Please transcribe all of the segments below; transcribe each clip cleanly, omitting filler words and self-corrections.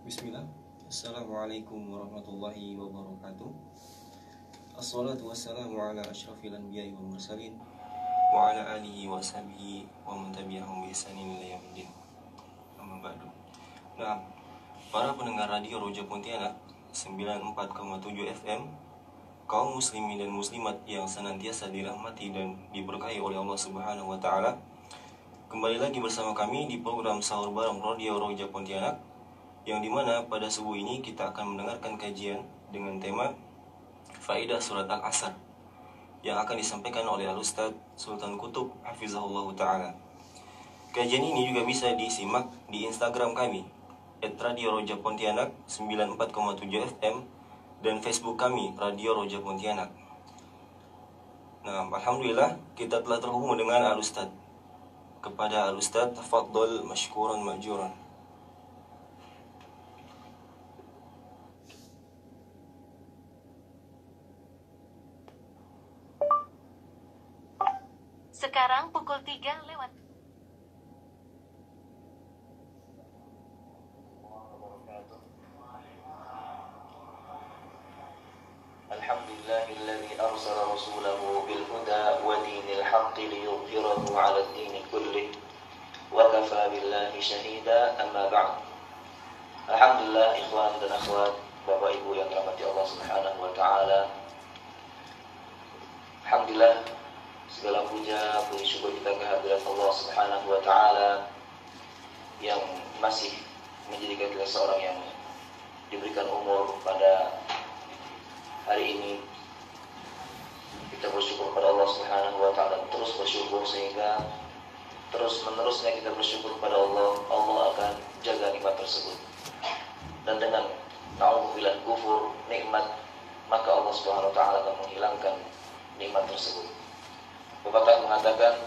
Bismillah. Assalamualaikum warahmatullahi wabarakatuh. Assalatu wassalamu ala asyrafil anbiya'i wal mursalin wa ala alihi wa sahbihi wa man tabi'ahum bi ihsanin ila yaumil din. Amma ba'du. Nah, para pendengar radio Roja Pontianak 94,7 FM, kaum muslimin dan muslimat yang senantiasa dirahmati dan diberkahi oleh Allah Subhanahu wa taala. Kembali lagi bersama kami di program Sahur Bareng Radio Roja Pontianak, yang dimana pada subuh ini kita akan mendengarkan kajian dengan tema Faidah Surat Al-Asr yang akan disampaikan oleh Al-Ustaz Sultan Kutub Hafizahullah Ta'ala. Kajian ini juga bisa disimak di Instagram kami @Radio Roja Pontianak 94,7 FM dan Facebook kami Radio Roja Pontianak. Nah, alhamdulillah kita telah terhubung dengan Al-Ustaz. Kepada Al-Ustaz, tafadhol masykuran ma'juran. Sekarang pukul 3 lewat. Alhamdulillahilladzi arsala rasulahu bil huda wa dinil haqqi liyudhhirahu 'ala ad-din kullih wa kafa billahi shahida, amma ba'd. Alhamdulillah, ikhwan dan akhwat, Bapak Ibu yang dirahmati Allah Subhanahu wa taala. Alhamdulillah, segala puja, puji syukur kita kehadirat Allah Subhanahu wa taala yang masih menjadikan kita seorang yang diberikan umur pada hari ini. Kita bersyukur kepada Allah Subhanahu wa taala, terus bersyukur sehingga terus menerusnya kita bersyukur kepada Allah, Allah akan jaga nikmat tersebut. Dan dengan na'udzubillah kufur nikmat, maka Allah Subhanahu wa taala akan menghilangkan nikmat tersebut. Pepatah mengatakan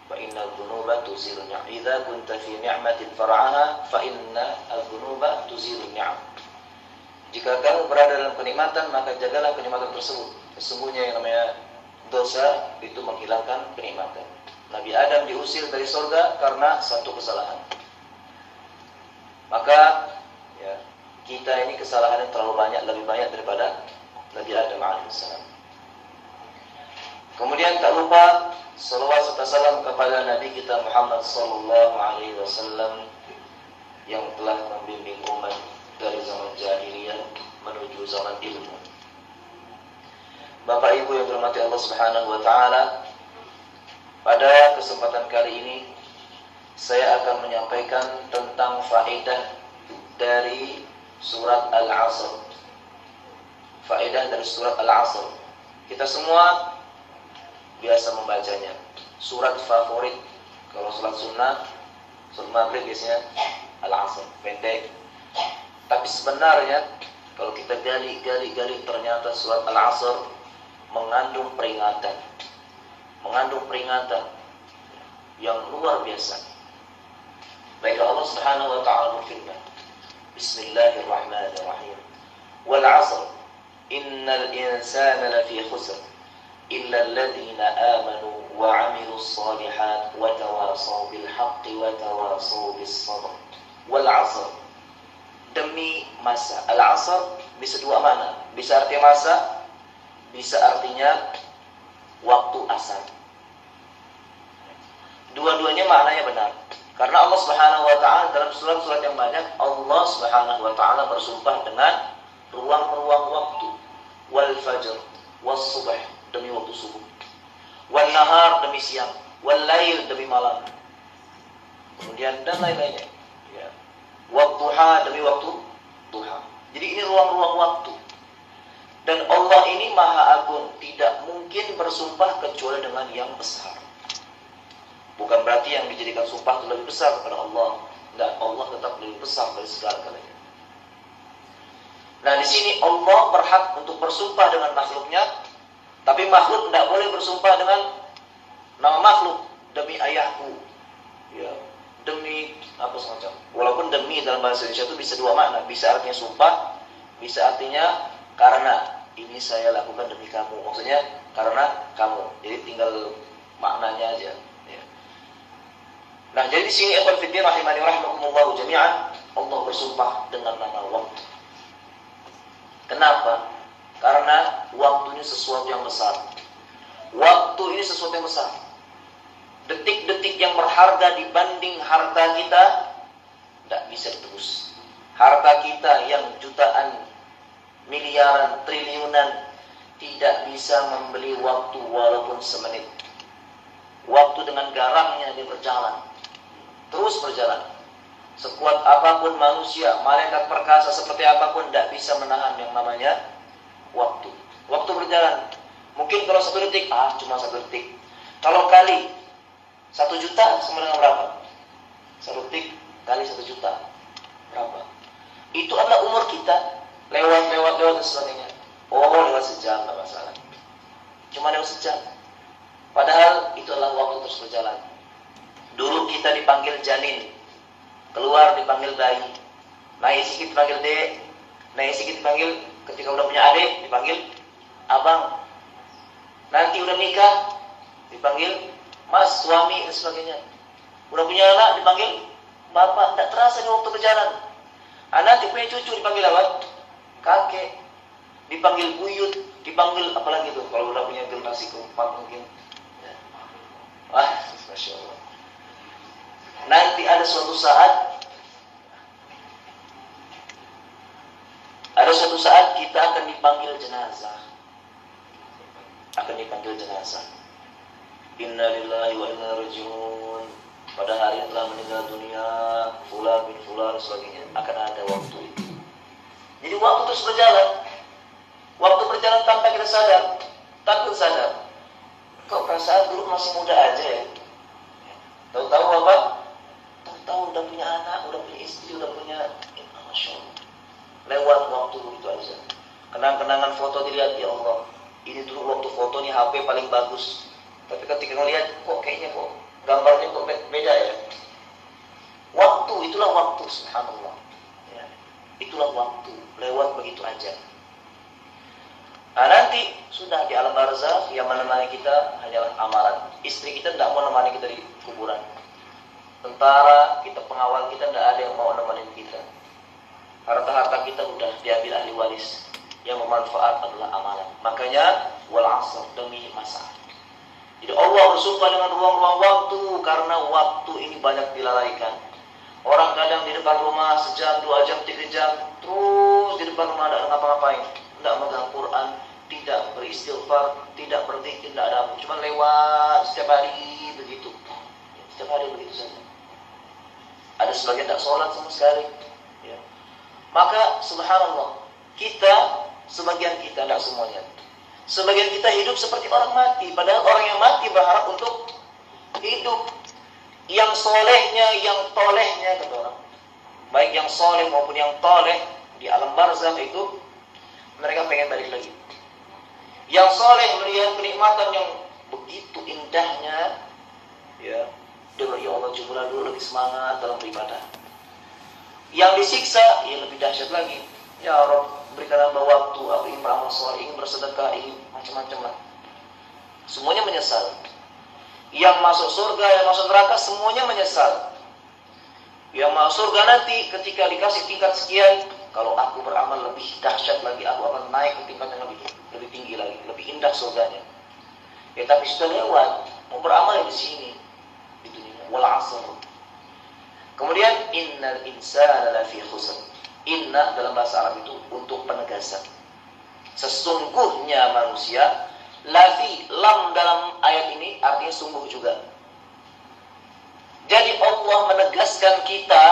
fa inna dzunuba tuzilun ni'am. Idza kunta fi ni'matin far'aha fa inna adz-dzunuba tuzilun ni'am. Jika kamu berada dalam kenikmatan, maka jagalah kenikmatan tersebut. Sesungguhnya yang namanya dosa itu menghilangkan kenikmatan. Nabi Adam diusir dari surga karena satu kesalahan. Maka ya, kita ini kesalahannya terlalu banyak, lebih banyak daripada Nabi Adam alaihissalam. Kemudian tak lupa salawat serta salam kepada Nabi kita Muhammad sallallahu alaihi wasallam yang telah membimbing umat dari zaman jahiliyah menuju zaman ilmu. Bapak Ibu yang dirahmati Allah Subhanahu wa taala, pada kesempatan kali ini saya akan menyampaikan tentang faedah dari surat Al-Asr. Faedah dari surat Al-Asr. Kita semua biasa membacanya. Surat favorit kalau salat sunnah, salat maghrib biasanya Al-Asr, pendek. Tapi sebenarnya kalau kita gali ternyata surat Al-Asr mengandung peringatan yang luar biasa. Baiklah, Allah Subhanahu wa taala berfirman, Bismillahirrahmanirrahim. Wal 'asr innal insana lafi khusr illa alladhina amanu wa 'amilus shalihat wa tawasaw bil haqqi wa tawasaw bis sabr. Wal 'asr, demi masa. Al-'asr bisa dua makna. Bisa artinya masa, bisa artinya waktu asar. Dua-duanya maknanya benar. Karena Allah Subhanahu wa taala dalam surat-surat yang banyak, Allah Subhanahu wa taala bersumpah dengan ruang-ruang waktu. Wal fajr, was subh, demi waktu subuh. Wal nahar, demi siang. Wal lail, demi malam. Kemudian dan lain-lainnya. Ya. Wadduha, demi waktu duha. Jadi ini ruang-ruang waktu. Dan Allah ini Maha Agung, tidak mungkin bersumpah kecuali dengan yang besar. Bukan berarti yang dijadikan sumpah itu lebih besar kepada Allah. Enggak, Allah tetap lebih besar dari segala-galanya. Nah, di sini Allah berhak untuk bersumpah dengan makhluknya, tapi makhluk tidak boleh bersumpah dengan nama makhluk. Demi ayahku, ya, demi apa semacam. Walaupun demi dalam bahasa Indonesia itu bisa dua makna. Bisa artinya sumpah, bisa artinya karena ini saya lakukan demi kamu. Maksudnya karena kamu. Jadi tinggal maknanya aja. Ya. Nah, jadi di sini ikhwan fillah rahimani rahimakumullah jami'an, Allah bersumpah dengan nama waktu. Kenapa? Karena waktu ini sesuatu yang besar. Waktu ini sesuatu yang besar. Detik-detik yang berharga dibanding harta kita tidak bisa ditebus. Harta kita yang jutaan, miliaran, triliunan tidak bisa membeli waktu walaupun semenit. Waktu dengan garamnya dia berjalan, terus berjalan. Sekuat apapun manusia, malaikat perkasa seperti apapun, tidak bisa menahan yang namanya waktu. Waktu berjalan. Mungkin kalau 1 detik, cuma 1 detik. Kalau kali 1 juta sama dengan berapa? 1 detik kali 1 juta berapa? Itu adalah umur kita. Lewat dan sebagainya. Lewat sejam tidak masalah. Cuma lewat sejam. Padahal itu adalah waktu terus berjalan. Dulu kita dipanggil janin, keluar dipanggil bayi, naik sedikit dipanggil dek, naik sedikit dipanggil, ketika udah punya adik dipanggil abang, nanti udah nikah dipanggil mas, suami dan sebagainya, udah punya anak dipanggil bapak. Tidak terasa di waktu berjalan. Nanti punya cucu dipanggil apa? Kakek, dipanggil buyut, dipanggil apalagi tuh kalau udah punya generasi keempat mungkin. Masya Allah. Nanti ada suatu saat kita akan dipanggil jenazah. Inna lillahi wa inna ilaihi raji'un. Pada hari yang telah meninggal dunia fulan bin fulan sebagainya, akan ada waktu itu. Jadi waktu terus berjalan. Waktu berjalan tanpa kita sadar. Kok perasaan dulu masih muda aja ya? Tahu-tahu apa? Tahu-tahu udah punya anak, udah punya istri, udah punya, Masya Allah. Lewat waktu itu aja. Kenang-kenangan foto dilihat, ya Allah, ini dulu waktu foto nih HP paling bagus. Tapi ketika ngelihat, kayaknya gambarnya beda ya. Waktu, itulah waktu, subhanallah. Ya. Itulah waktu, lewat begitu aja. Nanti sudah di alam barzakh yang menemani kita hanyalah amalan. Istri kita tidak mau menemani kita di kuburan. Tentara kita, pengawal kita, tidak ada yang mau menemani kita. Harta-harta kita sudah diambil ahli waris. Yang bermanfaat adalah amalan. Makanya wal 'asr, demi masa. Jadi Allah bersumpah dengan ruang-ruang waktu, karena waktu ini banyak dilalaikan. Orang kadang di depan rumah sejam, 2 jam, 3 jam, terus di depan rumah tidak ngapa-ngapain. Tidak megang Quran, tidak beristighfar, tidak berzikir, tidak ada apa. Cuma lewat setiap hari begitu. Setiap hari begitu saja. Ada sebagian tak sholat sama sekali. Ya. Maka subhanallah, sebagian kita, tidak semuanya. Sebagian kita hidup seperti orang mati. Padahal orang yang mati berharap untuk hidup. Yang solehnya, yang tolehnya, kata orang. Baik yang soleh maupun yang toleh di alam barzakh itu, mereka pengen balik lagi. Yang soleh melihat kenikmatan yang begitu indahnya, ya, dia ya Allah, cobalah dulu lebih semangat dalam beribadah. Yang disiksa, ya lebih dahsyat lagi. Ya Rabb, berikan hamba waktu, aku ingin beramal soleh, ingin bersedekah, ingin macam-macam lah. Semuanya menyesal. Yang masuk surga, yang masuk neraka, semuanya menyesal. Yang masuk surga nanti ketika dikasih tingkat sekian, kalau aku beramal lebih dahsyat lagi, aku akan naik ke tingkat yang lebih tinggi lagi, lebih indah surganya. Ya tapi sudah lewat, mau beramal di sini, di dunia. Wal 'asr. Kemudian innal insana lafi khusr. Inna dalam bahasa Arab itu untuk penegasan. Sesungguhnya manusia, lafi, lam dalam ayat ini artinya sungguh juga. Jadi Allah menegaskan kita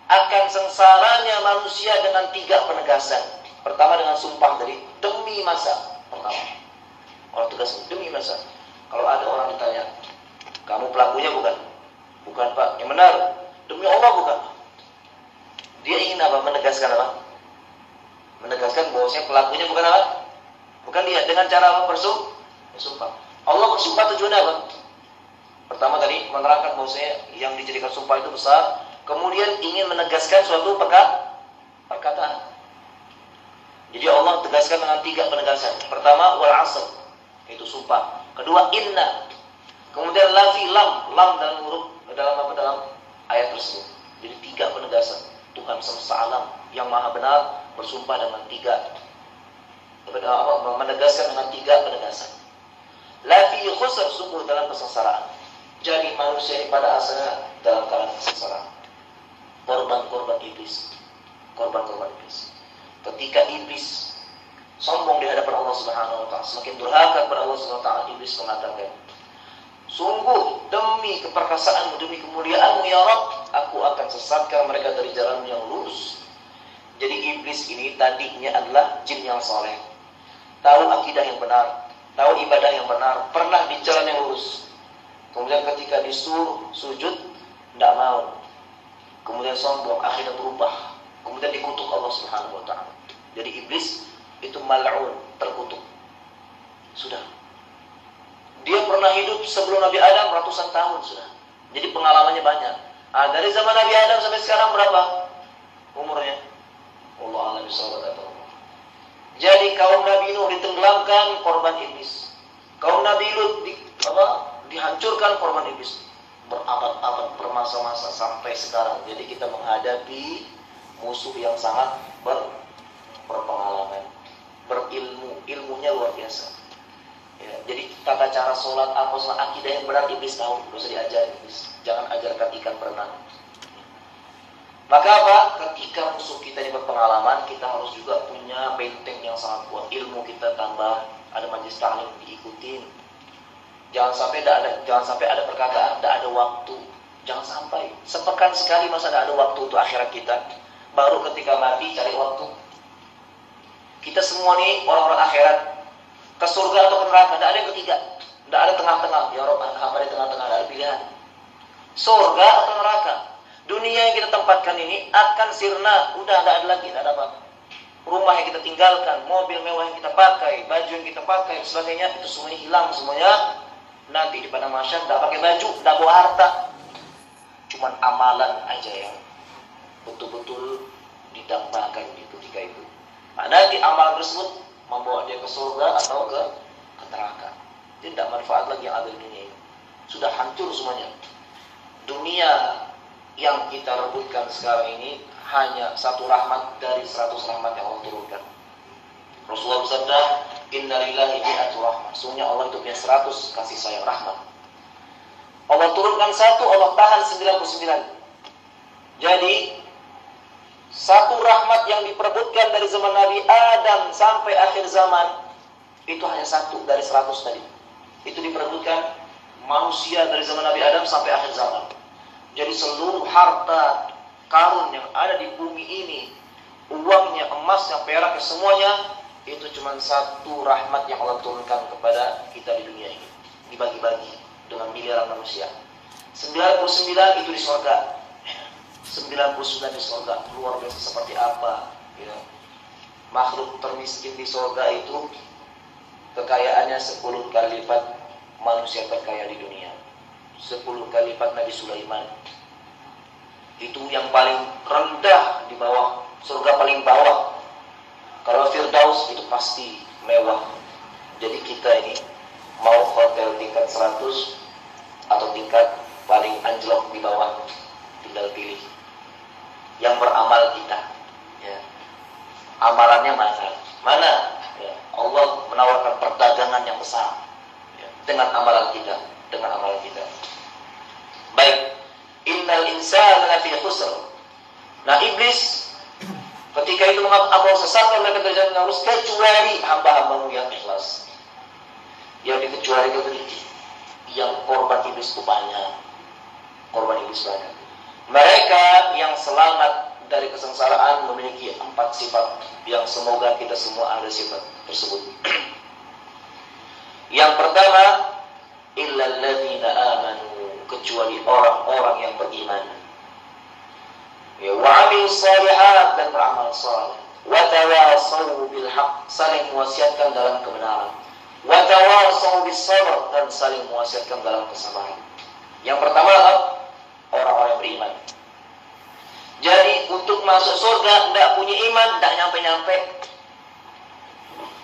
akan sengsaranya manusia dengan 3 penegasan. Pertama dengan sumpah dari demi masa. Pertama, orang tegas demi masa. Kalau ada orang ditanya, kamu pelakunya bukan? Bukan Pak. Yang benar, demi Allah bukan. Dia ingin apa? Menegaskan apa? Menegaskan bahwasanya pelakunya bukan apa? Bukan dia. Dengan cara apa? Bersumpah. Allah bersumpah tujuannya apa? Pertama tadi menerangkan bahwasanya yang dijadikan sumpah itu besar. Kemudian ingin menegaskan suatu perkataan. Jadi Allah tegaskan dengan 3 penegasan. Pertama wal 'asr, itu sumpah. Kedua inna. Kemudian lafi, lam dalam huruf dalam ayat tersebut. Jadi 3 penegasan. Tuhan semesta alam yang maha benar bersumpah dengan 3, menegaskan dengan 3 penegasan. La fi khusr, sungguh dalam kesengsaraan. Jadi manusia ini pada asalnya dalam keadaan kesengsaraan. Korban-korban iblis. Korban-korban iblis. Ketika iblis sombong di hadapan Allah Subhanahu wa taala, semakin durhaka kepada Allah Subhanahu wa taala, iblis mengatakan, sungguh demi keperkasaanmu, demi kemuliaanmu ya Rabb, aku akan sesatkan mereka dari jalan yang lurus. Jadi iblis ini tadinya adalah jin yang soleh, tahu akidah yang benar, tahu ibadah yang benar, pernah di jalan yang lurus. Kemudian ketika disuruh sujud, tidak mau. Kemudian sombong, akhirnya berubah. Kemudian dikutuk Allah Subhanahu wa taala. Jadi iblis itu mal'un, terkutuk. Sudah. Dia pernah hidup sebelum Nabi Adam ratusan tahun sudah. Jadi pengalamannya banyak. Dari zaman Nabi Adam sampai sekarang berapa umurnya? Allah a'lam bishawab. Jadi kaum Nabi Nuh ditenggelamkan, korban iblis. Kaum Nabi Lut dihancurkan, korban iblis. Berabad-abad, bermasa-masa sampai sekarang. Jadi kita menghadapi musuh yang sangat berpengalaman, berilmu, ilmunya luar biasa. Ya, jadi tata cara sholat, apa sholat, akidah yang benar iblis tahu, gak usah diajar iblis. Jangan ajarkan ikan berenang. Maka apa? Ketika musuh kita ini berpengalaman, kita harus juga punya benteng yang sangat kuat. Ilmu kita tambah, ada majlis ta'lim diikutin. Jangan sampai ada perkataan, tidak ada waktu. Jangan sampai sepekan sekali masa tidak ada waktu untuk akhirat kita. Baru ketika mati cari waktu. Kita semua nih orang-orang akhirat, ke surga atau ke neraka, tidak ada yang ketiga, tidak ada tengah-tengah. Ya Rabb, hamba di tengah-tengah, tidak ada pilihan. Surga atau neraka. Dunia yang kita tempatkan ini akan sirna, udah tidak ada lagi, tidak ada apa. Rumah yang kita tinggalkan, mobil mewah yang kita pakai, baju yang kita pakai, sebagainya, itu semuanya hilang semuanya. Nanti di padang mahsyar tidak pakai baju, tidak bawa harta, cuman amalan aja yang betul-betul didambakan di ketika itu. Nah, nanti amalan tersebut membawa dia ke surga atau ke neraka. Dia tidak manfaat lagi yang ada di dunia ini. Sudah hancur semuanya. Dunia yang kita rebutkan sekarang ini hanya satu rahmat dari 100 rahmat yang Allah turunkan. Rasulullah bersabda, Inna lillahi mi'atu rahmat. Sesungguhnya Allah itu punya 100 kasih sayang rahmat. Allah turunkan 1, Allah tahan 99. Jadi satu rahmat yang diperebutkan dari zaman Nabi Adam sampai akhir zaman, itu hanya 1 dari 100 tadi. Itu diperebutkan manusia dari zaman Nabi Adam sampai akhir zaman. Jadi seluruh harta karun yang ada di bumi ini, uangnya, emasnya, peraknya, semuanya, itu cuma 1 rahmat yang Allah turunkan kepada kita di dunia ini. Dibagi-bagi dengan miliaran manusia. 99 itu di surga. 99 di surga, luar biasa seperti apa ya. Makhluk termiskin di surga itu kekayaannya 10 kali lipat manusia terkaya di dunia. 10 kali lipat Nabi Sulaiman. Itu yang paling rendah di bawah, surga paling bawah. Kalau Firdaus itu pasti mewah. Jadi kita ini mau hotel tingkat 100 atau tingkat paling anjlok di bawah, tinggal pilih. Yang beramal kita ya. Amalannya mana ya. Allah menawarkan perdagangan yang besar ya. Dengan amalan kita. Baik, innal insana lafi khusr. Nah iblis ketika itu mengatakan sesatkan mereka dari jalan yang lurus kecuali hamba-hambamu yang ikhlas. Yang dikecualikan itu yang korban iblis itu banyak. Korban iblis banyak. Mereka yang selamat dari kesengsaraan memiliki 4 sifat yang semoga kita semua ada sifat tersebut. Yang pertama, illal ladzina amanu, kecuali orang-orang yang beriman. Ya, wa 'amilus shalihat, dan beramal saleh. Wa tawassaw bil haqq, saling mewasiatkan dalam kebenaran. Wa tawassaw bis sabr, dan saling mewasiatkan dalam kesabaran. Yang pertama, orang-orang yang beriman. Jadi untuk masuk surga tidak punya iman, tidak nyampe-nyampe.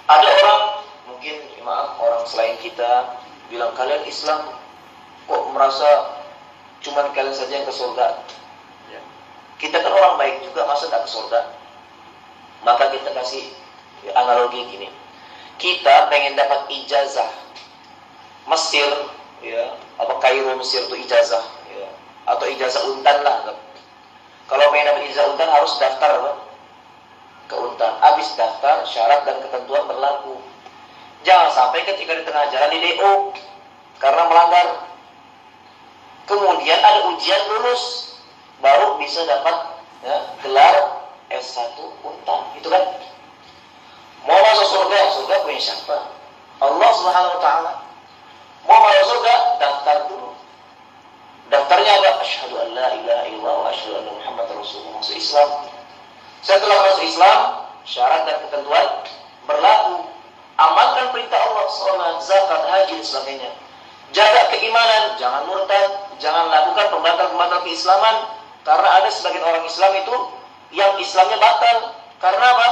Ada orang, mungkin maaf, orang selain kita bilang kalian Islam kok merasa Cuman kalian saja yang ke surga. Ya. Kita kan orang baik juga, masa tak ke surga? Maka kita kasih analogi gini. Kita pengen dapat ijazah Mesir, ya, apa Kairo Mesir itu ijazah, ya, atau ijazah Untan lah. Kalau pengen dapat ijazah Untan harus daftar apa? Ke Untan. Habis daftar, syarat dan ketentuan berlaku. Jangan sampai ketika di tengah jalan di DO karena melanggar. Kemudian ada ujian lulus, baru bisa dapat ya, gelar S1 Untan. Itu kan. Mau masuk surga, surga punya siapa? Allah Subhanahu wa taala. Mau masuk surga, daftar dulu. Daftarnya apa? Asyhadu an la ilaha illallah wa asyhadu anna Muhammadar Rasulullah. Masuk Islam. Setelah masuk Islam, syarat dan ketentuan berlaku. Amalkan perintah Allah, salat, zakat, haji dan sebagainya. Jaga keimanan, jangan murtad, jangan lakukan pembatal-pembatal keislaman. Karena ada sebagian orang Islam itu yang Islamnya batal. Karena apa?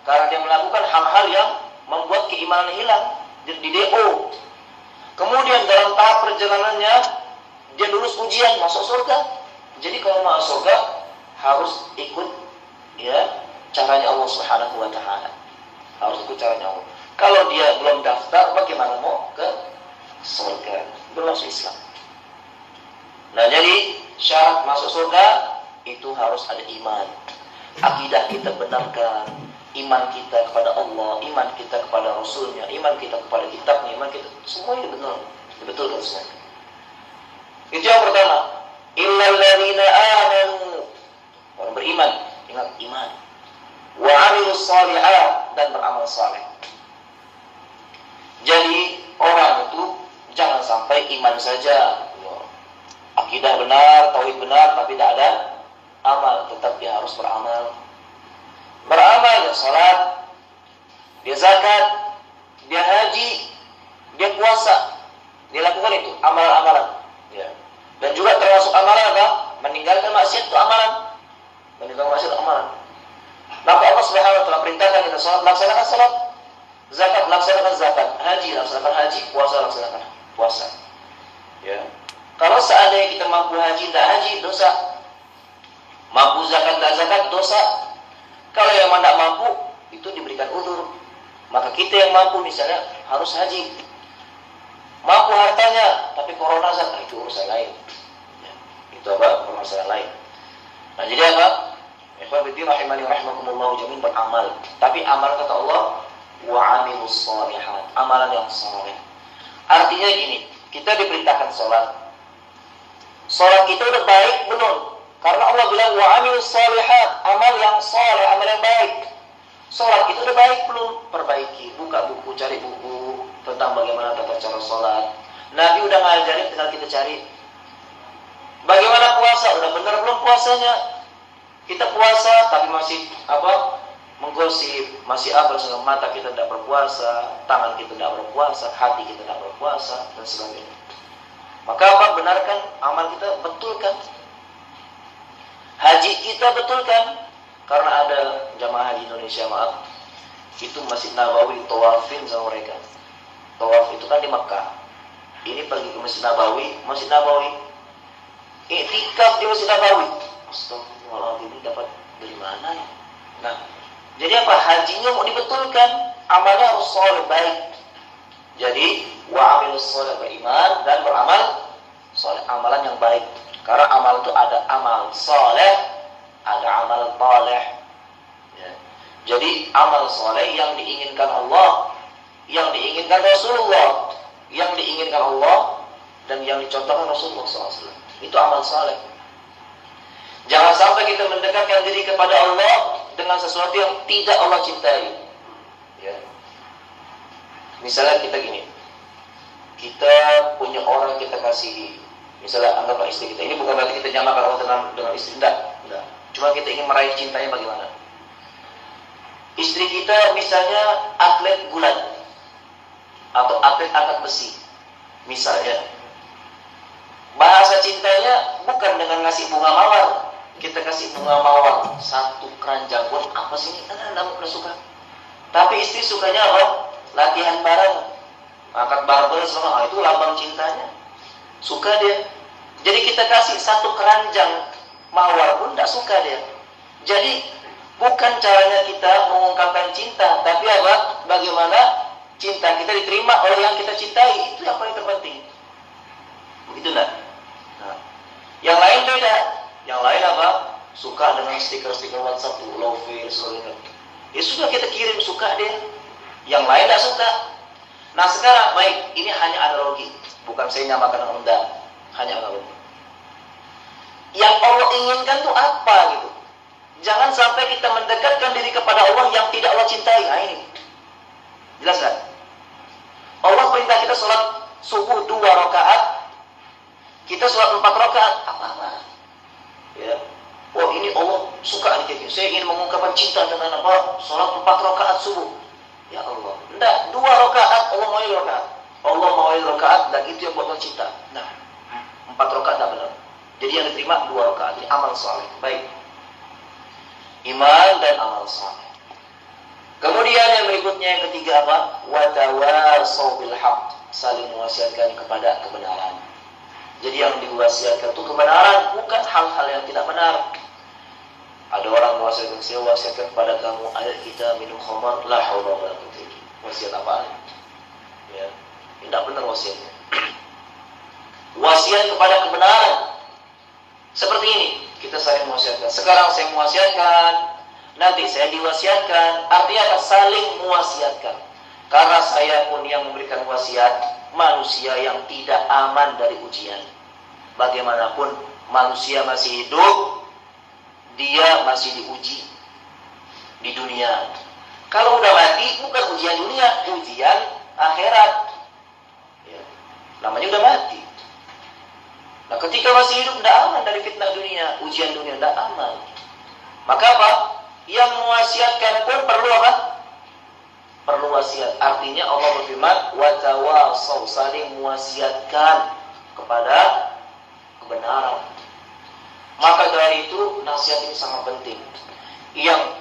Karena dia melakukan hal-hal yang membuat keimanan hilang di DO. Kemudian dalam tahap perjalanannya dia lulus ujian masuk surga. Jadi kalau masuk surga harus ikut ya caranya Allah Subhanahu wa taala. Harus ikut caranya Allah. Kalau dia belum daftar, bagaimana mau ke surga? Belum masuk Islam. Nah, jadi syarat masuk surga itu harus ada iman. Akidah kita benarkan, iman kita kepada Allah, iman kita kepada Rasulnya, iman kita kepada kitabnya, iman kita semua ini benar, dibetulkan semua. Itu yang pertama. Illal ladzina amanu, orang beriman, ingat iman. Wa 'amilus shalihat, dan beramal saleh. Jadi orang itu jangan sampai iman saja, akidah benar, tauhid benar, tapi tidak ada amal. Tetap dia harus beramal. Beramal, dia salat, dia zakat, dia haji, dia puasa. Dia lakukan itu, amalan-amalan. Ya. Dan juga termasuk amalan apa? Meninggalkan maksiat itu amalan. Meninggalkan maksiat itu amalan. Maka Allah Subhanahu wa taala perintahkan kita salat, laksanakan salat. Zakat, laksanakan zakat. Haji, laksanakan haji. Puasa, laksanakan puasa. Ya. Kalau seandainya kita mampu haji, tidak haji, dosa. Mampu zakat, tidak zakat, dosa. Kalau yang tidak mampu, itu diberikan udzur. Maka kita yang mampu misalnya harus haji. Mampu hartanya, tapi corona zakat, itu urusan lain. Ya. Itu apa? Permasalahan lain. Nah, jadi apa? Ikhwan fillah rahimani rahimakumullah jami'an beramal. Tapi amal kata Allah, wa 'amilus shalihat, amalan yang saleh. Artinya gini, kita diperintahkan salat. Salat kita udah baik belum? Karena Allah bilang wa 'amilus shalihat, amal yang saleh, amal yang baik. Salat itu udah baik belum? Perbaiki, buka buku, cari buku tentang bagaimana tata cara salat. Nabi udah ngajarin, tinggal kita cari. Bagaimana puasa? Udah benar belum puasanya? Kita puasa tapi masih apa? Menggosip, masih apa dengan mata kita tidak berpuasa, tangan kita tidak berpuasa, hati kita tidak berpuasa, dan sebagainya. Maka apa? Benarkan amal kita, betulkan. Haji kita betulkan. Karena ada jamaah haji Indonesia, maaf, itu Masjid Nabawi tawafin sama mereka. Tawaf itu kan di Mekah. Ini pergi ke Masjid Nabawi, iktikaf di Masjid Nabawi. Astagfirullahaladzim, ini dapat dari mana ya? Nah, jadi apa? Hajinya mau dibetulkan, amalnya harus soleh, baik. Jadi wa 'amilus soleh, beriman dan beramal soleh, amalan yang baik. Karena amal itu ada amal soleh, ada amal saleh. Ya. Jadi amal soleh yang diinginkan Allah, yang diinginkan Rasulullah, yang diinginkan Allah dan yang dicontohkan Rasulullah SAW. Itu amal soleh. Jangan sampai kita mendekatkan diri kepada Allah dengan sesuatu yang tidak Allah cintai. Ya. Misalnya kita gini, kita punya orang kita kasihi, misalnya anggaplah istri kita. Ini bukan berarti kita nyamakan Allah dengan istri, enggak. Cuma kita ingin meraih cintanya bagaimana. Istri kita misalnya atlet gulat atau atlet angkat besi, misalnya. Bahasa cintanya bukan dengan ngasih bunga mawar. Kita kasih bunga mawar satu keranjang pun, apa sih ini? Enggak suka. Tapi istri sukanya apa? Latihan bareng, angkat barbel semua. Itu lambang cintanya. Suka dia. Jadi kita kasih satu keranjang mawar pun tidak suka dia. Jadi bukan caranya kita mengungkapkan cinta, tapi apa? Bagaimana cinta kita diterima oleh yang kita cintai, itu yang paling terpenting. Begitu enggak? Nah, yang lain beda. Yang lain apa? Suka dengan stiker-stiker WhatsApp, love, sebagainya. Ya sudah, kita kirim, suka dia. Yang lain tidak suka. Nah sekarang baik, ini hanya analogi, bukan saya nyamakan Anda, hanya analogi. Yang Allah inginkan itu apa gitu? Jangan sampai kita mendekatkan diri kepada Allah yang tidak Allah cintai. Nah ini, jelas kan? Allah perintah kita sholat subuh 2 rakaat, kita sholat 4 rakaat, apa-apa? Ya, oh ini Allah suka nih, saya ingin mengungkapkan cinta dengan apa? Sholat 4 rakaat subuh. Ya Allah, enggak, 2 rakaat Allah mau 2 rakaat. Allah mau 2 rakaat dan itu yang buat Allah cinta. Nah, 4 rakaat tidak benar. Jadi yang diterima 2 rakaat, ini amal saleh. Baik. Iman dan amal saleh. Kemudian yang berikutnya yang ketiga apa? Wa tawasau bil haqq, saling mewasiatkan kepada kebenaran. Jadi yang diwasiatkan itu kebenaran, bukan hal-hal yang tidak benar. Ada orang mewasiatkan, saya wasiatkan kepada kamu, ayo kita minum khamar, la haula wala quwwata illa billah. Wasiat apaan? Ya, tidak benar wasiatnya. Wasiat kepada kebenaran. Seperti ini, kita saling mewasiatkan. Sekarang saya mewasiatkan, nanti saya diwasiatkan. Artinya apa? Saling mewasiatkan. Karena saya pun yang memberikan wasiat, manusia yang tidak aman dari ujian. Bagaimanapun manusia masih hidup, dia masih diuji di dunia. Kalau udah mati, bukan ujian dunia, ujian akhirat. Ya, namanya udah mati. Nah, ketika masih hidup tidak aman dari fitnah dunia, ujian dunia tidak aman. Maka apa? Yang mewasiatkan pun perlu apa? Perlu wasiat. Artinya Allah berfirman, wa tawasau, saling mewasiatkan kepada kebenaran. Maka dari itu nasihat ini sangat penting. Yang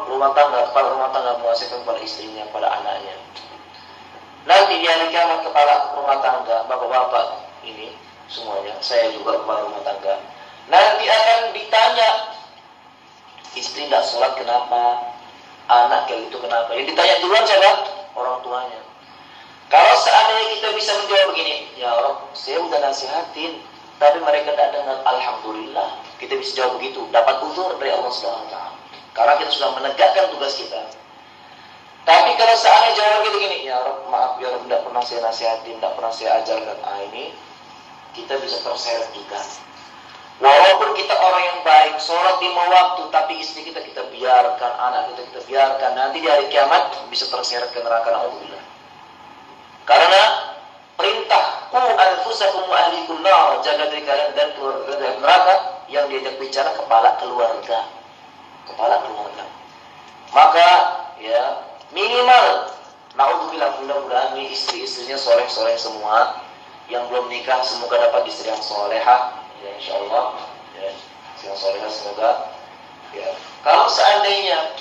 rumah tangga, kepala rumah tangga mewasiatkan kepada istrinya, kepada anaknya. Nanti di hari kiamat kepala rumah tangga, bapak-bapak ini semuanya, saya juga kepala rumah tangga. Nanti akan ditanya, istri tidak sholat kenapa? Anak kayak itu kenapa? Yang ditanya duluan siapa? Orang tuanya. Kalau seandainya kita bisa menjawab begini, ya Rob, saya udah nasihatin, tapi mereka tidak dengar, alhamdulillah. Kita bisa jawab begitu, dapat uzur dari Allah Subhanahu wa taala. Karena kita sudah menegakkan tugas kita. Tapi kalau seandainya jawab gitu gini, ya Rob, maaf ya Rob, tidak pernah saya nasihatin, tidak pernah saya ajarkan. Ini kita bisa terseret juga. Walaupun kita orang yang baik, sholat 5 waktu, tapi istri kita biarkan, anak kita biarkan, nanti di hari kiamat bisa terseret ke neraka. Alhamdulillah. Karena perintah qu anfusakum wa ahlikum nar, jaga diri kalian dan keluarga dari neraka, yang diajak bicara kepala keluarga. Maka ya minimal, naudzubillah, mudah-mudahan nih istri-istrinya soleh-soleh semua. Yang belum nikah semoga dapat istri yang solehah, ya insyaallah. Ya, istri yang solehah semoga. Ya, kalau seandainya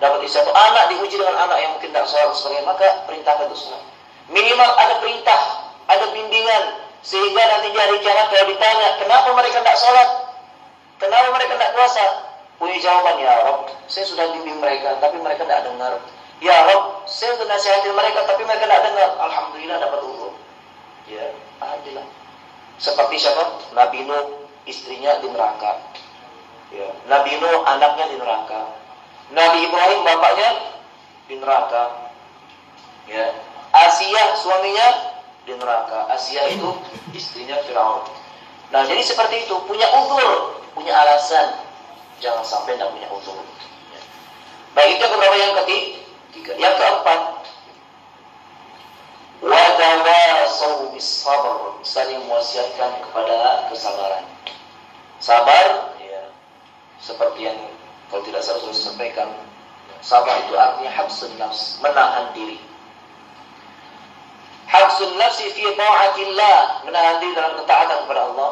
dapat istri atau anak diuji dengan anak yang mungkin tidak sholat sebagainya, maka perintahkan itu sholat. Minimal ada perintah, ada bimbingan, sehingga nanti di hari kiamat kalau ditanya, kenapa mereka tidak sholat? Kenapa mereka tidak puasa? Punya jawaban, ya Rob, saya sudah bimbing mereka, tapi mereka tidak dengar. Ya Rob, saya sudah nasihatin mereka, tapi mereka tidak dengar. Alhamdulillah dapat uzur. Ya, alhamdulillah. Seperti siapa? Nabi Nuh, istrinya di neraka. Ya, Nabi Nuh, anaknya di neraka. Nabi Ibrahim, bapaknya di neraka. Ya, Asia, suaminya di neraka. Asia itu istrinya Firaun. Nah, jadi seperti itu, punya uzur, punya alasan. Jangan sampai tidak punya uzur. Ya. Baik, itu beberapa yang ketiga. Yang keempat, wa tawasau bis sabr, saling mewasiatkan kepada kesabaran. Sabar, ya, seperti yang kalau tidak salah sudah disampaikan, sabar itu artinya habsun nafs, menahan diri. Habsun nafsi fi ta'atillah, menahan diri dalam ketaatan kepada Allah.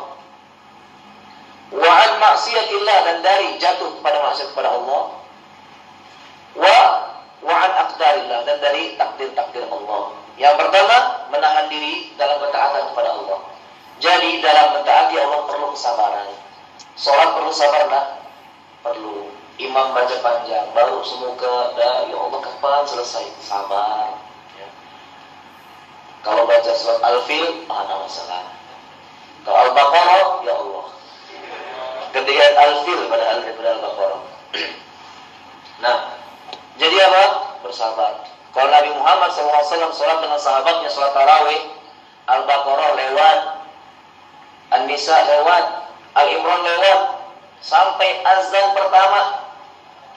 Wa an maksiatillah, dan dari jatuh kepada maksiat kepada Allah. Wa an aqdarillah, dan dari takdir-takdir Allah. Yang pertama, menahan diri dalam ketaatan kepada Allah. perlu kesabaran. Sholat perlu sabar enggak? Perlu. Imam baca panjang, baru semoga ya Allah kapan selesai? Sabar. Ya. Kalau baca surat Al-Fil, ada masalah. Kalau Al-Baqarah, ya Allah. Ketika Al-Fil pada Al-Baqarah. Nah, jadi apa? Bersabar. Kalau Nabi Muhammad SAW sholat dengan sahabatnya, sholat tarawih, Al-Baqarah lewat, An-Nisa lewat, Al-Imran lewat, sampai azan pertama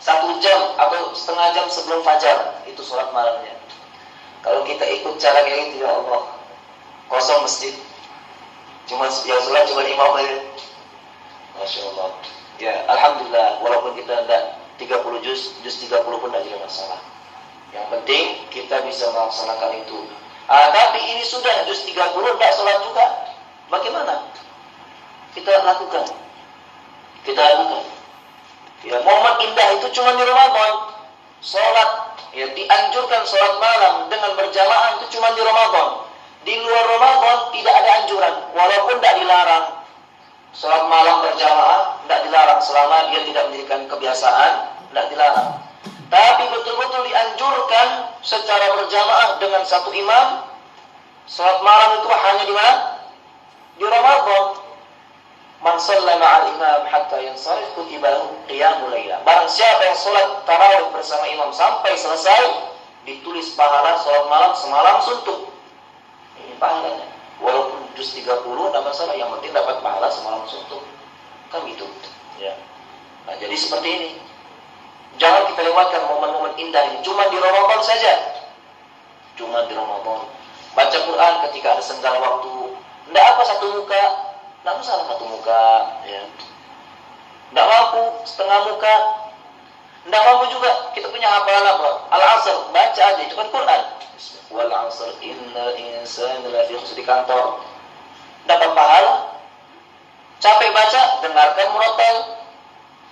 1 jam atau setengah jam sebelum fajar, itu sholat malamnya. Kalau kita ikut cara kayak gitu, ya Allah, kosong masjid, cuma yang sholat cuma imam aja. Masya Allah. Ya, alhamdulillah, walaupun kita tidak 30 juz 30 pun tidak jadi masalah. Yang penting kita bisa melaksanakan itu. Tapi ini sudah juz 30 tidak sholat juga. Bagaimana? Kita lakukan. Ya, momen indah itu cuma di Ramadan. Sholat, ya dianjurkan sholat malam dengan berjamaah itu cuma di Ramadan. Di luar Ramadan tidak ada anjuran, walaupun tidak dilarang. Sholat malam berjamaah tidak dilarang selama dia tidak menjadikan kebiasaan, tidak dilarang. Tapi betul-betul dianjurkan secara berjamaah dengan satu imam. Sholat malam itu hanya di mana? Di Ramadan. Man shalla ma'al imam hatta yansarif kutiba lahu qiyamul lailah. Barang siapa yang sholat tarawih bersama imam sampai selesai, ditulis pahala sholat malam semalam suntuk. Ini pahalanya. Walaupun juz 30 tidak masalah, yang penting dapat pahala semalam suntuk. Kan gitu. Ya. Nah, jadi seperti ini. Jangan kita lewatkan momen-momen indah ini cuma di Ramadan saja. Cuma di Ramadan. Baca Quran ketika ada senggang waktu. Tidak apa satu muka, tidak masalah satu muka, ya. Tidak mampu setengah muka, tidak mampu juga kita punya hafalan apa? Al-Asr, baca aja, itu kan Quran. Wal 'asr innal insana lafi khusr, di kantor dapat pahala. Capek baca, dengarkan murattal.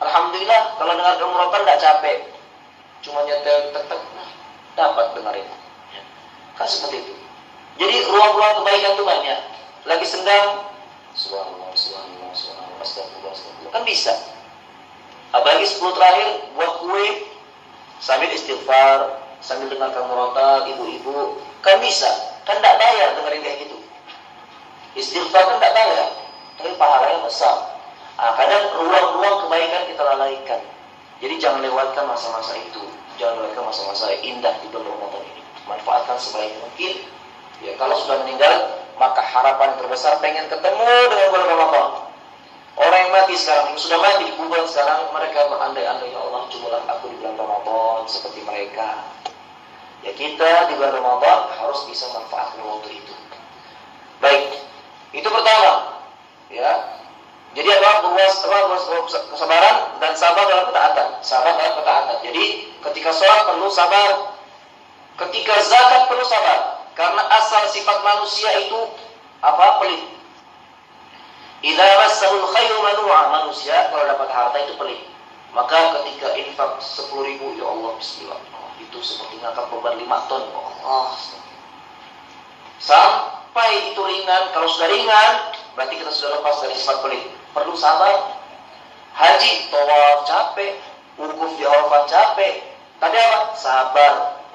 Alhamdulillah, kalau dengarkan murattal tidak capek, cuma nyetel tetap, dapat dengarin. Ya. Kan seperti itu. Jadi ruang-ruang kebaikan itu banyak. Lagi senggang, subhanallah, astagfirullah. Kan bisa. Apalagi 10 terakhir buat kue sambil istighfar, sambil dengarkan murattal, ibu-ibu, kan bisa. Kan tidak bayar dengerin kayak gitu. Istighfar kan tidak bayar, tapi pahalanya besar. Kadang ruang-ruang kebaikan kita lalaikan. Jadi jangan lewatkan masa-masa itu. Jangan lewatkan masa-masa indah di bulan Ramadan ini. Manfaatkan sebaik mungkin. Ya, kalau sudah meninggal, maka harapan terbesar pengen ketemu dengan bulan Ramadan. Orang yang mati sekarang, yang sudah mati di kuburan sekarang, mereka berandai-andai, ya Allah, jumlah aku di bulan Ramadan seperti mereka. Ya, kita di bulan Ramadan harus bisa manfaatkan waktu itu. Baik, itu pertama. Ya, jadi apa? Kesabaran dan sabar dalam ketaatan. Sabar dalam ketaatan. Jadi ketika sholat perlu sabar, ketika zakat perlu sabar. Karena asal sifat manusia itu apa? Pelit. Idza massahul khairu manu'a, manusia kalau dapat harta itu pelit. Maka ketika infak 10.000, ya Allah, bismillah. Itu seperti ngangkat beban 5 ton. Ya Allah. Sampai itu ringan. Kalau sudah ringan, berarti kita sudah lepas dari sifat pelit. Perlu sabar. Haji, tawaf capek, wukuf di Arafah capek. Tapi apa? Sabar.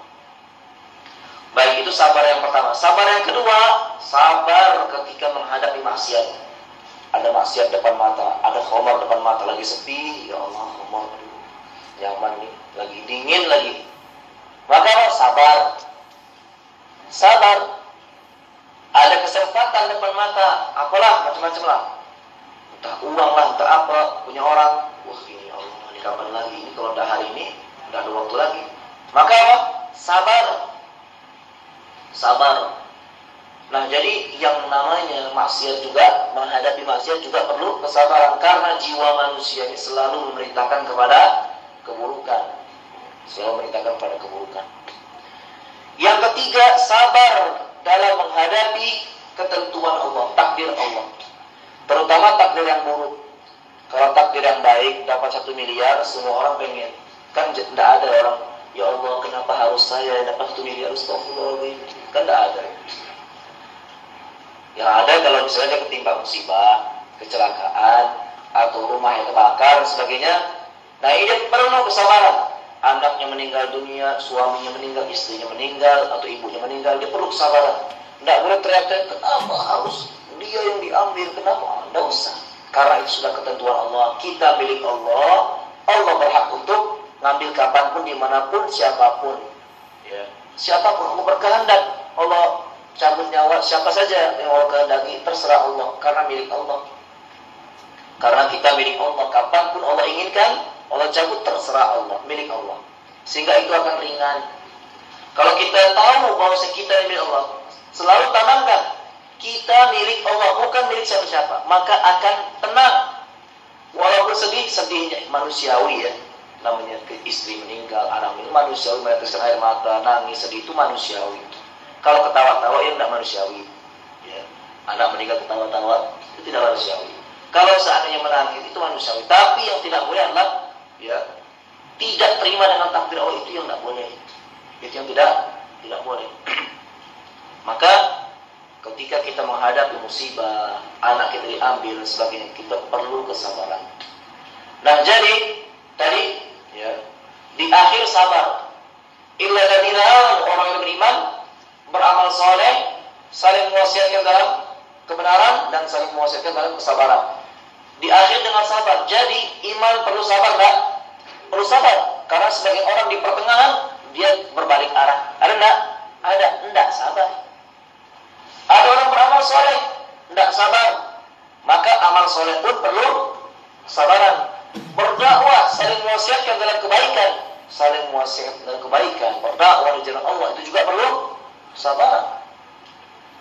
Baik, itu sabar yang pertama. Sabar yang kedua, sabar ketika menghadapi maksiat. Ada maksiat depan mata, ada khamar depan mata, lagi sepi, ya Allah, khamar, nyaman nih, lagi dingin lagi. Maka sabar. Sabar. Ada kesempatan depan mata, apalah, macam-macam lah. Entah uang lah, entah apa, punya orang. Wah, ini Allah, ini kapan lagi? Ini kalau udah hari ini, udah ada waktu lagi. Maka apa? Sabar. Sabar. Nah, jadi yang namanya maksiat juga, menghadapi maksiat juga perlu kesabaran. Karena jiwa manusia ini selalu memerintahkan kepada keburukan. Selalu memerintahkan kepada keburukan. Yang ketiga, sabar dalam menghadapi ketentuan Allah, takdir Allah. Terutama takdir yang buruk. Kalau takdir yang baik, dapat 1 miliar, semua orang pengen. Kan tidak ada orang, ya Allah, kenapa harus saya dapat 1 miliar? Astagfirullahaladzim. Kan tidak ada. Yang ada kalau misalnya ketimpa musibah, kecelakaan atau rumah yang terbakar dan sebagainya. Nah, ini perlu kesabaran. Anaknya meninggal dunia, suaminya meninggal, istrinya meninggal, atau ibunya meninggal, dia perlu kesabaran. Tidak boleh teriak-teriak, kenapa harus dia yang diambil, kenapa? Tidak usah. Karena itu sudah ketentuan Allah. Kita milik Allah. Allah berhak untuk ngambil kapanpun, dimanapun, siapapun. Ya. Siapapun Allah berkehendak, Allah cabut nyawa siapa saja yang Allah kehendaki, terserah Allah. Karena milik Allah. Karena kita milik Allah. Kapanpun Allah inginkan, Allah cabut, terserah Allah, milik Allah. Sehingga itu akan ringan. Kalau kita tahu bahwa kita milik Allah, selalu tanamkan, kita milik Allah, bukan milik siapa-siapa, maka akan tenang. Walaupun sedihnya manusiawi ya. Namanya istri meninggal, anak meninggal, manusiawi, meneteskan air mata, nangis, sedih, itu manusiawi. Kalau ketawa-tawa ya tidak manusiawi. Ya. Anak meninggal ketawa-tawa, itu tidak manusiawi. Kalau seandainya menangis, itu manusiawi. Tapi yang tidak boleh adalah ya, tidak terima dengan takdir Allah, itu yang tidak boleh. Itu yang tidak boleh. Maka ketika kita menghadapi musibah, anak kita diambil sebagainya, kita perlu kesabaran. Nah, jadi tadi ya, di akhir sabar. Illa alladziina aamanu, orang yang beriman, beramal saleh, saling mewasiatkan dalam kebenaran dan saling mewasiatkan dalam kesabaran. Di akhir dengan sabar. Jadi iman perlu sabar enggak? Perlu sabar. Karena sebagian orang di pertengahan dia berbalik arah. Ada enggak? Ada. Enggak sabar. Ada orang beramal soleh, enggak sabar. Maka amal soleh pun perlu kesabaran. Berdakwah, saling mewasiatkan dalam kebaikan. Saling mewasiatkan dalam kebaikan. Berdakwah di jalan Allah, itu juga perlu kesabaran.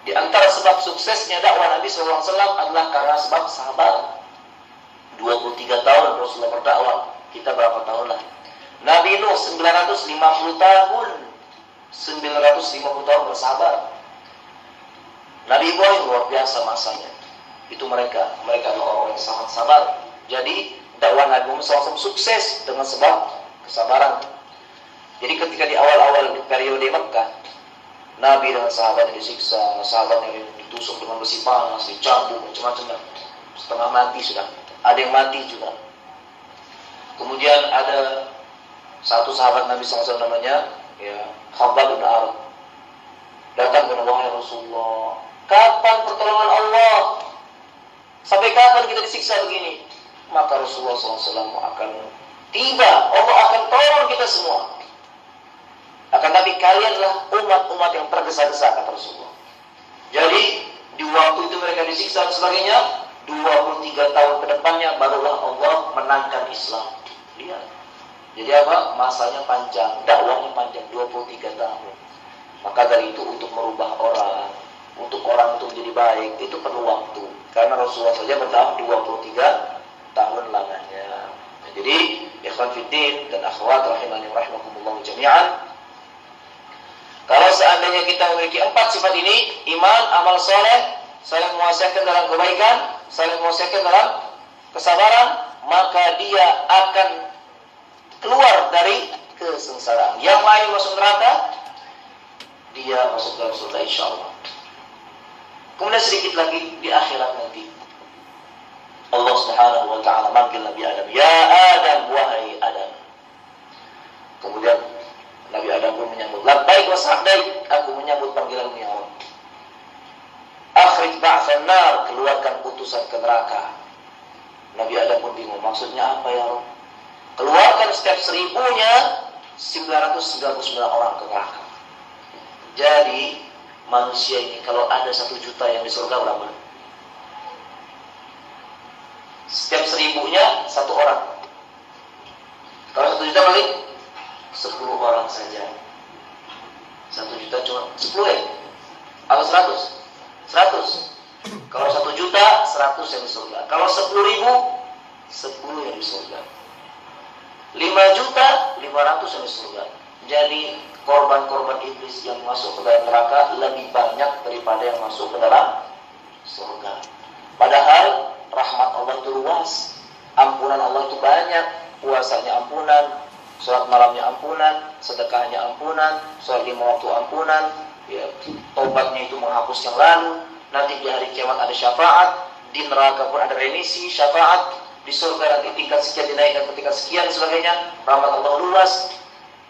Di antara sebab suksesnya dakwah Nabi SAW adalah karena sebab sabar. 23 tahun Rasulullah berdakwah. Kita berapa tahun lah? Nabi Nuh 950 tahun. 950 tahun bersabar. Nabi Ibrahim luar biasa masanya. Itu mereka adalah orang yang sangat sabar. Jadi dakwah Nabi Muhammad SAW sukses dengan sebab kesabaran. Jadi ketika di awal-awal periode Mekah, Nabi dengan sahabat yang disiksa, sahabat yang ditusuk dengan besi panas, dicambuk, macam-macam, setengah mati sudah. Ada yang mati juga. Kemudian ada satu sahabat Nabi SAW namanya ya, Khabbab bin Arad. Datang kepada wahai Rasulullah, kapan pertolongan Allah? Sampai kapan kita disiksa begini? Maka Rasulullah SAW akan tiba, Allah akan tolong kita semua. Akan tapi kalianlah umat-umat yang tergesa-gesa, kata Rasulullah. Jadi di waktu itu mereka disiksa dan sebagainya. 23 tahun ke depannya barulah Allah menangkan Islam. Lihat. Jadi apa? Masanya panjang, dakwahnya panjang, 23 tahun. Maka dari itu untuk merubah orang, untuk orang itu menjadi baik, itu perlu waktu. Karena Rasulullah saja bertahan 23 tahun lamanya. Nah, jadi ikhwan fiddin dan akhwat rahimani rahimakumullah jami'an. Kalau seandainya kita memiliki 4 sifat ini, iman, amal soleh, saling menguasakan dalam kebaikan, saling menguasakan dalam kesabaran, maka dia akan keluar dari kesengsaraan. Yang lain masuk neraka, dia masuk dalam surga insyaallah. Kemudian sedikit lagi di akhirat nanti, Allah Subhanahu wa taala manggil Nabi Adam, "Ya Adam, wahai Adam." Kemudian Nabi Adam pun menyambut, "Labbaik wa sa'daik," aku menyambut panggilanmu ya Allah. "Akhrij ba'tsan nar," keluarkan utusan ke neraka. Nabi Adam pun bingung, maksudnya apa ya Allah? Keluarkan setiap 1000-nya 999 orang ke neraka. Jadi manusia ini kalau ada 1 juta yang di surga berapa? Setiap 1000-nya 1 orang. Kalau 1 juta kali 10 orang saja. 1 juta cuma 10 ya? Atau 100? 100. Kalau 1 juta 100 yang di surga. Kalau 10.000 10 yang di surga. 5 juta 500 yang di surga. Jadi korban-korban iblis yang masuk ke dalam neraka lebih banyak daripada yang masuk ke dalam surga. Padahal rahmat Allah itu luas, ampunan Allah itu banyak, puasanya ampunan, sholat malamnya ampunan, sedekahnya ampunan, sholat 5 waktu ampunan, ya, tobatnya itu menghapus yang lalu. Nanti di hari kiamat ada syafaat, Di neraka pun ada remisi, syafaat. Di surga nanti tingkat sekian dinaikkan ke tingkat sekian dan sebagainya. Rahmat Allah luas.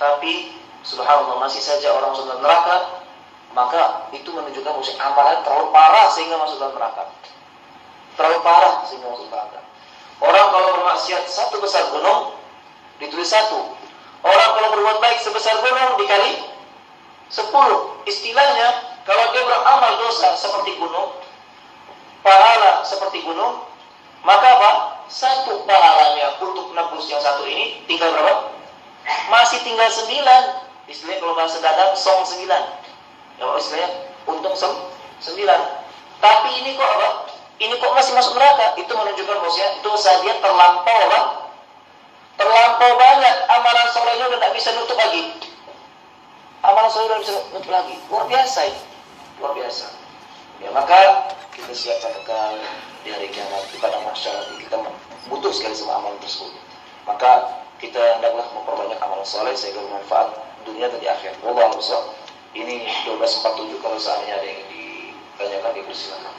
Tapi subhanallah masih saja orang masuk dalam neraka. Maka itu menunjukkan bahwa amalan terlalu parah sehingga masuk dalam neraka. Terlalu parah sehingga masuk neraka. Orang kalau bermaksiat satu besar gunung ditulis 1. Orang kalau berbuat baik sebesar gunung dikali 10. Istilahnya kalau dia beramal dosa seperti gunung, pahala seperti gunung, maka apa? 1 pahalanya untuk menembus yang 1 ini tinggal berapa? Masih tinggal 9. Istilahnya kalau bahasa dagang song 9. Ya istilahnya untung 9. Tapi ini kok apa? Ini kok masih masuk neraka? Itu menunjukkan bahwasanya dosa dia terlampau apa? Terlampau banyak. Amalan solehnya udah tidak bisa nutup lagi. Amalan soleh udah bisa nutup lagi. Luar biasa ini. Luar biasa. Ya maka kita siapkan bekal di hari kiamat. Kita ada masyarakat, kita butuh sekali semua amalan tersebut. Maka kita hendaklah memperbanyak amalan soleh sehingga bermanfaat dunia dan di akhirat. Wallahu a'lam. Ini 12.47. Kalau seandainya ada yang ditanyakan, dipersilakan.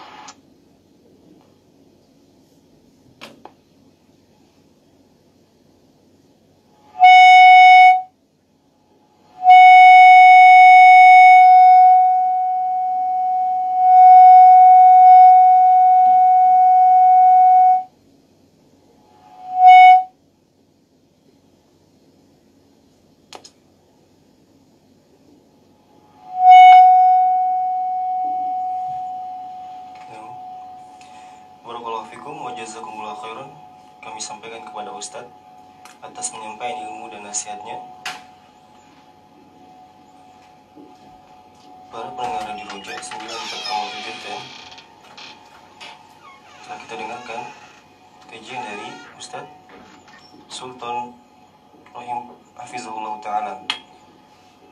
Barakallahu fikum wa jazakumullah khairan. Kami sampaikan kepada Ustadz atas menyampaikan ilmu dan nasihatnya. Para pendengar di Roja 94,7 FM, telah kita dengarkan kajian dari Ustadz Sultan Rahim Hafizahullah Ta'ala.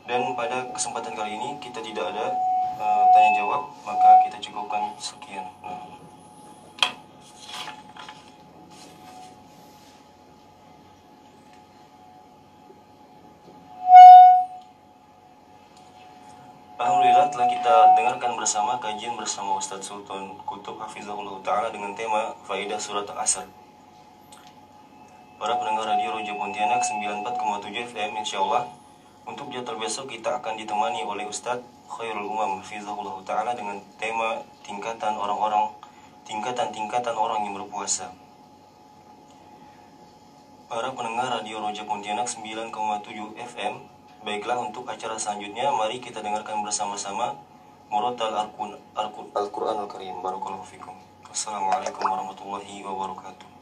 Dan pada kesempatan kali ini kita tidak ada tanya jawab, maka kita cukupkan sekian. Alhamdulillah telah kita dengarkan bersama kajian bersama Ustadz Sultan Kutub Hafizahullah Ta'ala dengan tema Faedah Surat Al-Asr. Para pendengar radio Roja Pontianak 94,7 FM, insyaallah untuk jadwal besok kita akan ditemani oleh Ustadz Khairul Umam Hafizahullah Ta'ala dengan tema tingkatan orang yang berpuasa. Para pendengar radio Roja Pontianak 9,7 FM, baiklah untuk acara selanjutnya mari kita dengarkan bersama-sama Murattal Al-Qur'anul Karim. Barakallahu fikum. Wassalamualaikum warahmatullahi wabarakatuh.